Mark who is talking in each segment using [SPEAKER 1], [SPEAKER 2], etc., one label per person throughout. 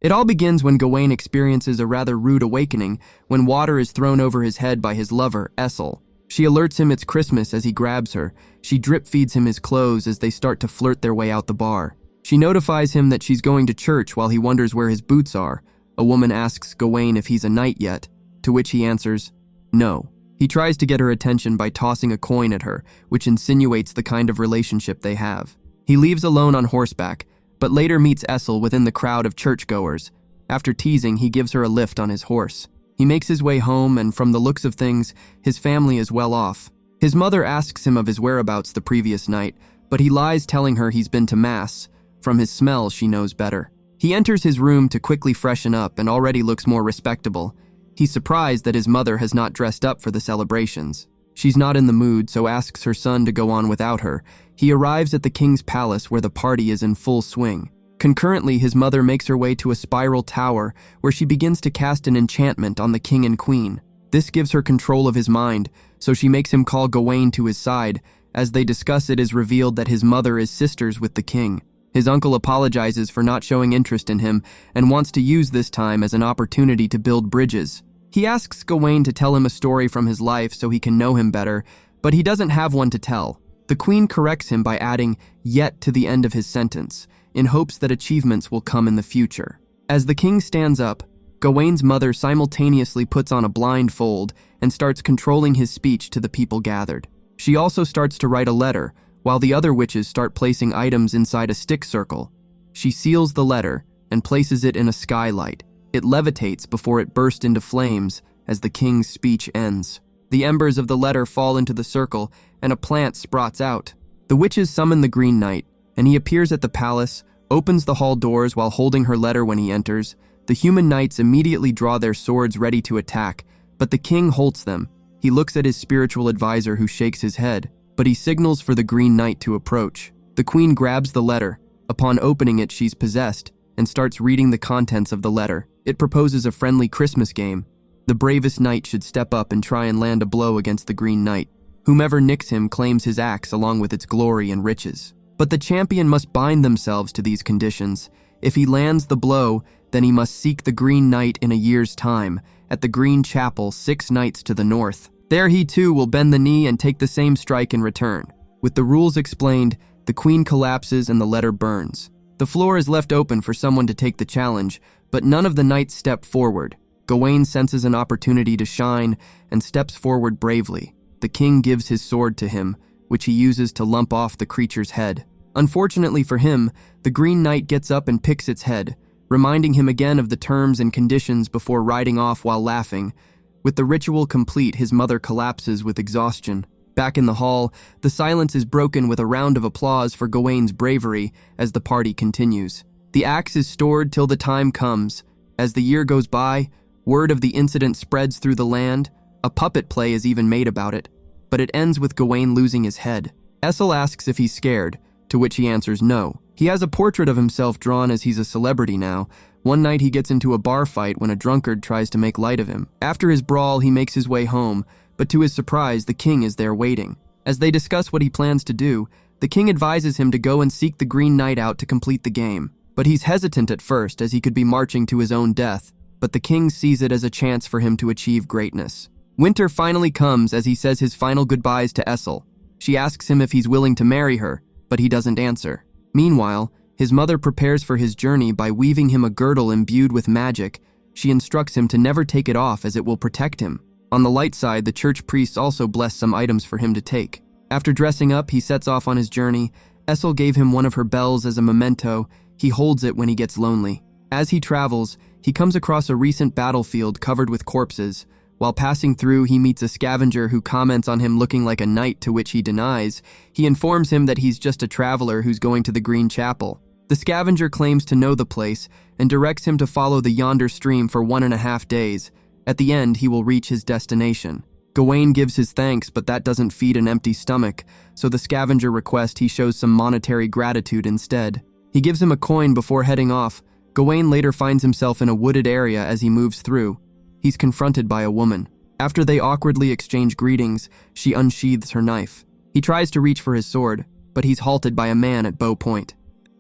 [SPEAKER 1] It all begins when Gawain experiences a rather rude awakening when water is thrown over his head by his lover, Essel. She alerts him it's Christmas as he grabs her. She drip feeds him his clothes as they start to flirt their way out the bar. She notifies him that she's going to church while he wonders where his boots are. A woman asks Gawain if he's a knight yet, to which he answers, no. He tries to get her attention by tossing a coin at her, which insinuates the kind of relationship they have. He leaves alone on horseback, but later meets Essel within the crowd of churchgoers. After teasing, he gives her a lift on his horse. He makes his way home, and from the looks of things, his family is well off. His mother asks him of his whereabouts the previous night, but he lies, telling her he's been to mass. From his smell, she knows better. He enters his room to quickly freshen up and already looks more respectable. He's surprised that his mother has not dressed up for the celebrations. She's not in the mood, so asks her son to go on without her. He arrives at the king's palace where the party is in full swing. Concurrently, his mother makes her way to a spiral tower where she begins to cast an enchantment on the king and queen. This gives her control of his mind, so she makes him call Gawain to his side. As they discuss, it is revealed that his mother is sisters with the king. His uncle apologizes for not showing interest in him and wants to use this time as an opportunity to build bridges. He asks Gawain to tell him a story from his life so he can know him better, but he doesn't have one to tell. The queen corrects him by adding "yet" to the end of his sentence, in hopes that achievements will come in the future. As the king stands up, Gawain's mother simultaneously puts on a blindfold and starts controlling his speech to the people gathered. She also starts to write a letter, while the other witches start placing items inside a stick circle. She seals the letter and places it in a skylight. It levitates before it bursts into flames as the king's speech ends. The embers of the letter fall into the circle and a plant sprouts out. The witches summon the Green Knight, and he appears at the palace, opens the hall doors while holding her letter when he enters. The human knights immediately draw their swords ready to attack, but the king halts them. He looks at his spiritual advisor, who shakes his head, but he signals for the Green Knight to approach. The queen grabs the letter. Upon opening it, she's possessed and starts reading the contents of the letter. It proposes a friendly Christmas game. The bravest knight should step up and try and land a blow against the Green Knight. Whomever nicks him claims his axe along with its glory and riches. But the champion must bind themselves to these conditions. If he lands the blow, then he must seek the Green Knight in a year's time, at the Green Chapel 6 nights to the north. There he too will bend the knee and take the same strike in return. With the rules explained, the queen collapses and the letter burns. The floor is left open for someone to take the challenge, but none of the knights step forward. Gawain senses an opportunity to shine and steps forward bravely. The king gives his sword to him, which he uses to lump off the creature's head. Unfortunately for him, the Green Knight gets up and picks its head, reminding him again of the terms and conditions before riding off while laughing. With the ritual complete, his mother collapses with exhaustion. Back in the hall, the silence is broken with a round of applause for Gawain's bravery as the party continues. The axe is stored till the time comes. As the year goes by, word of the incident spreads through the land. A puppet play is even made about it, but it ends with Gawain losing his head. Essel asks if he's scared, to which he answers no. He has a portrait of himself drawn as he's a celebrity now. One night he gets into a bar fight when a drunkard tries to make light of him. After his brawl, he makes his way home, but to his surprise, the king is there waiting. As they discuss what he plans to do, the king advises him to go and seek the Green Knight out to complete the game. But he's hesitant at first, as he could be marching to his own death, but the king sees it as a chance for him to achieve greatness. Winter finally comes as he says his final goodbyes to Essel. She asks him if he's willing to marry her, but he doesn't answer. Meanwhile, his mother prepares for his journey by weaving him a girdle imbued with magic. She instructs him to never take it off as it will protect him. On the light side, the church priests also bless some items for him to take. After dressing up, he sets off on his journey. Essel gave him one of her bells as a memento. He holds it when he gets lonely. As he travels, he comes across a recent battlefield covered with corpses. While passing through, he meets a scavenger who comments on him looking like a knight, to which he denies. He informs him that he's just a traveler who's going to the Green Chapel. The scavenger claims to know the place and directs him to follow the yonder stream for 1.5 days. At the end, he will reach his destination. Gawain gives his thanks, but that doesn't feed an empty stomach, so the scavenger requests he shows some monetary gratitude instead. He gives him a coin before heading off. Gawain later finds himself in a wooded area as he moves through. He's confronted by a woman. After they awkwardly exchange greetings, she unsheathes her knife. He tries to reach for his sword, but he's halted by a man at bow point.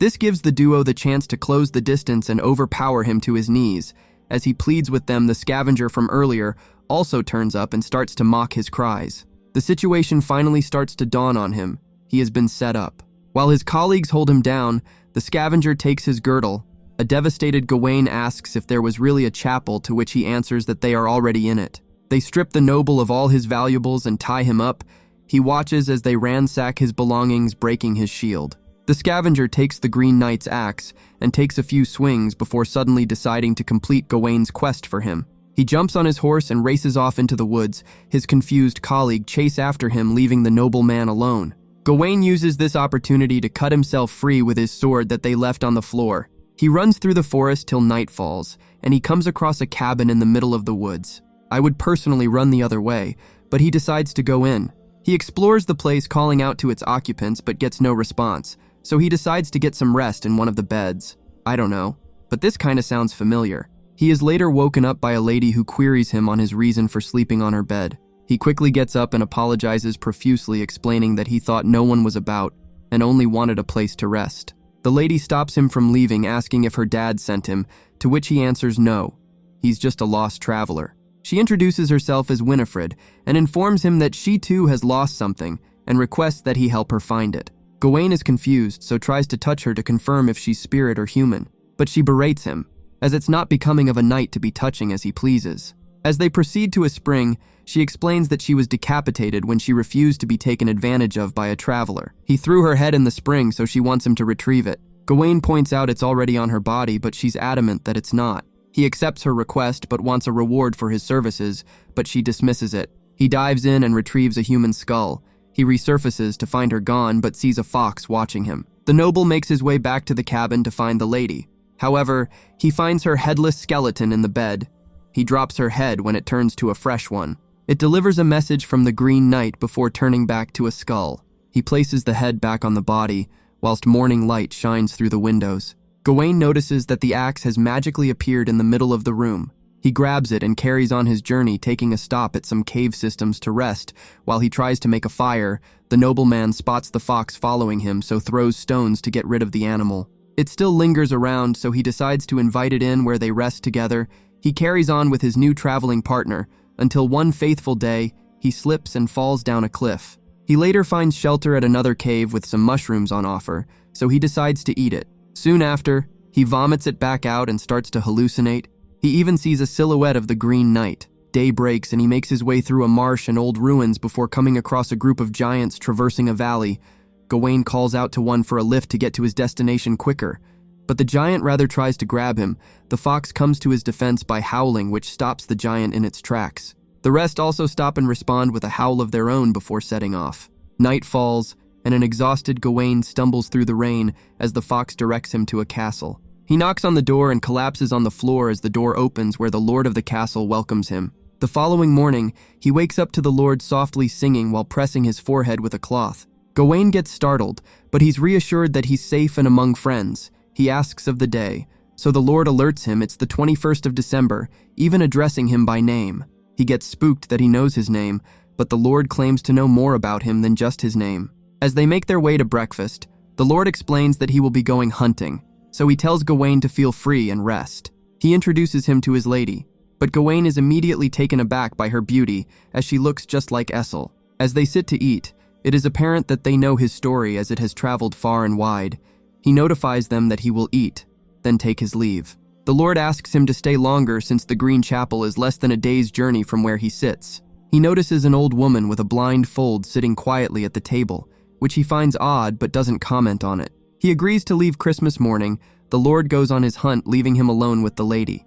[SPEAKER 1] This gives the duo the chance to close the distance and overpower him to his knees. As he pleads with them, the scavenger from earlier also turns up and starts to mock his cries. The situation finally starts to dawn on him. He has been set up. While his colleagues hold him down, the scavenger takes his girdle. A devastated Gawain asks if there was really a chapel, to which he answers that they are already in it. They strip the noble of all his valuables and tie him up. He watches as they ransack his belongings, breaking his shield. The scavenger takes the Green Knight's axe and takes a few swings before suddenly deciding to complete Gawain's quest for him. He jumps on his horse and races off into the woods. His confused colleague chase after him, leaving the noble man alone. Gawain uses this opportunity to cut himself free with his sword that they left on the floor. He runs through the forest till night falls, and he comes across a cabin in the middle of the woods. I would personally run the other way, but he decides to go in. He explores the place, calling out to its occupants, but gets no response, so he decides to get some rest in one of the beds. I don't know, but this kinda sounds familiar. He is later woken up by a lady who queries him on his reason for sleeping on her bed. He quickly gets up and apologizes profusely, explaining that he thought no one was about and only wanted a place to rest. The lady stops him from leaving, asking if her dad sent him, to which he answers no. He's just a lost traveler. She introduces herself as Winifred and informs him that she too has lost something and requests that he help her find it. Gawain is confused, so tries to touch her to confirm if she's spirit or human, but she berates him, as it's not becoming of a knight to be touching as he pleases. As they proceed to a spring, she explains that she was decapitated when she refused to be taken advantage of by a traveler. He threw her head in the spring, so she wants him to retrieve it. Gawain points out it's already on her body, but she's adamant that it's not. He accepts her request, but wants a reward for his services, but she dismisses it. He dives in and retrieves a human skull. He resurfaces to find her gone, but sees a fox watching him. The noble makes his way back to the cabin to find the lady. However, he finds her headless skeleton in the bed. He drops her head when it turns to a fresh one. It delivers a message from the Green Knight before turning back to a skull. He places the head back on the body, whilst morning light shines through the windows. Gawain notices that the axe has magically appeared in the middle of the room. He grabs it and carries on his journey, taking a stop at some cave systems to rest. While he tries to make a fire, the nobleman spots the fox following him, so throws stones to get rid of the animal. It still lingers around, so he decides to invite it in where they rest together. He carries on with his new traveling partner, until one faithful day, he slips and falls down a cliff. He later finds shelter at another cave with some mushrooms on offer, so he decides to eat it. Soon after, he vomits it back out and starts to hallucinate. He even sees a silhouette of the Green Knight. Day breaks and he makes his way through a marsh and old ruins before coming across a group of giants traversing a valley. Gawain calls out to one for a lift to get to his destination quicker, but the giant rather tries to grab him. The fox comes to his defense by howling, which stops the giant in its tracks. The rest also stop and respond with a howl of their own before setting off. Night falls, and an exhausted Gawain stumbles through the rain as the fox directs him to a castle. He knocks on the door and collapses on the floor as the door opens, where the lord of the castle welcomes him. The following morning, he wakes up to the lord softly singing while pressing his forehead with a cloth. Gawain gets startled, but he's reassured that he's safe and among friends. He asks of the day, so the lord alerts him it's the 21st of December, even addressing him by name. He gets spooked that he knows his name, but the lord claims to know more about him than just his name. As they make their way to breakfast, the lord explains that he will be going hunting, so he tells Gawain to feel free and rest. He introduces him to his lady, but Gawain is immediately taken aback by her beauty, as she looks just like Essel. As they sit to eat, it is apparent that they know his story as it has traveled far and wide. He notifies them that he will eat, then take his leave. The Lord asks him to stay longer since the Green Chapel is less than a day's journey from where he sits. He notices an old woman with a blind fold sitting quietly at the table, which he finds odd but doesn't comment on it. He agrees to leave Christmas morning. The Lord goes on his hunt, leaving him alone with the lady.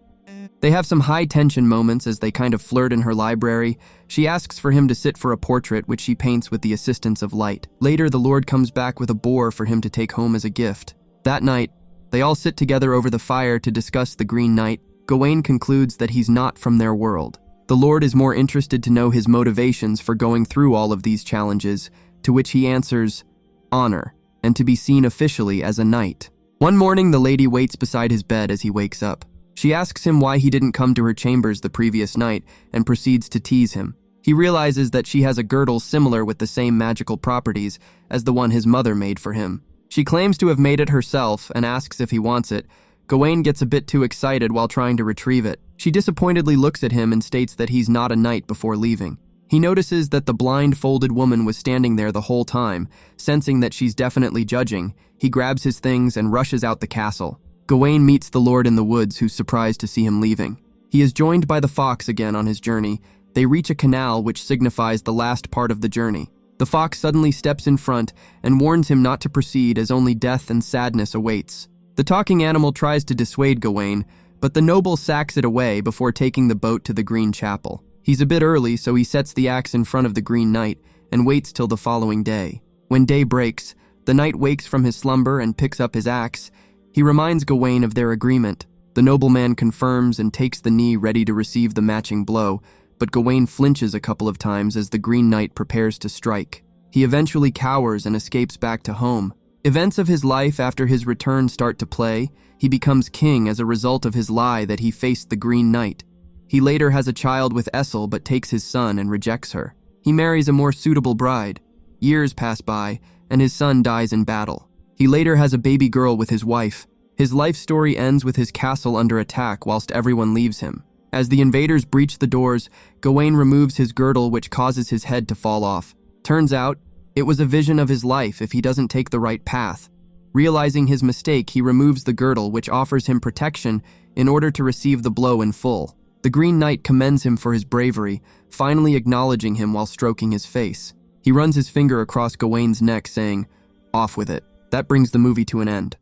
[SPEAKER 1] They have some high-tension moments as they kind of flirt in her library. She asks for him to sit for a portrait, which she paints with the assistance of light. Later, the Lord comes back with a boar for him to take home as a gift. That night, they all sit together over the fire to discuss the Green Knight. Gawain concludes that he's not from their world. The Lord is more interested to know his motivations for going through all of these challenges, to which he answers, honor, and to be seen officially as a knight. One morning, the lady waits beside his bed as he wakes up. She asks him why he didn't come to her chambers the previous night and proceeds to tease him. He realizes that she has a girdle similar with the same magical properties as the one his mother made for him. She claims to have made it herself and asks if he wants it. Gawain gets a bit too excited while trying to retrieve it. She disappointedly looks at him and states that he's not a knight before leaving. He notices that the blindfolded woman was standing there the whole time. Sensing that she's definitely judging, he grabs his things and rushes out the castle. Gawain meets the lord in the woods, who's surprised to see him leaving. He is joined by the fox again on his journey. They reach a canal which signifies the last part of the journey. The fox suddenly steps in front and warns him not to proceed, as only death and sadness awaits. The talking animal tries to dissuade Gawain, but the noble sacks it away before taking the boat to the Green Chapel. He's a bit early, so he sets the axe in front of the Green Knight and waits till the following day. When day breaks, the knight wakes from his slumber and picks up his axe. He reminds Gawain of their agreement. The nobleman confirms and takes the knee, ready to receive the matching blow, but Gawain flinches a couple of times as the Green Knight prepares to strike. He eventually cowers and escapes back to home. Events of his life after his return start to play. He becomes king as a result of his lie that he faced the Green Knight. He later has a child with Essel but takes his son and rejects her. He marries a more suitable bride. Years pass by, and his son dies in battle. He later has a baby girl with his wife. His life story ends with his castle under attack whilst everyone leaves him. As the invaders breach the doors, Gawain removes his girdle, which causes his head to fall off. Turns out, it was a vision of his life if he doesn't take the right path. Realizing his mistake, he removes the girdle, which offers him protection in order to receive the blow in full. The Green Knight commends him for his bravery, finally acknowledging him while stroking his face. He runs his finger across Gawain's neck, saying, "Off with it." That brings the movie to an end.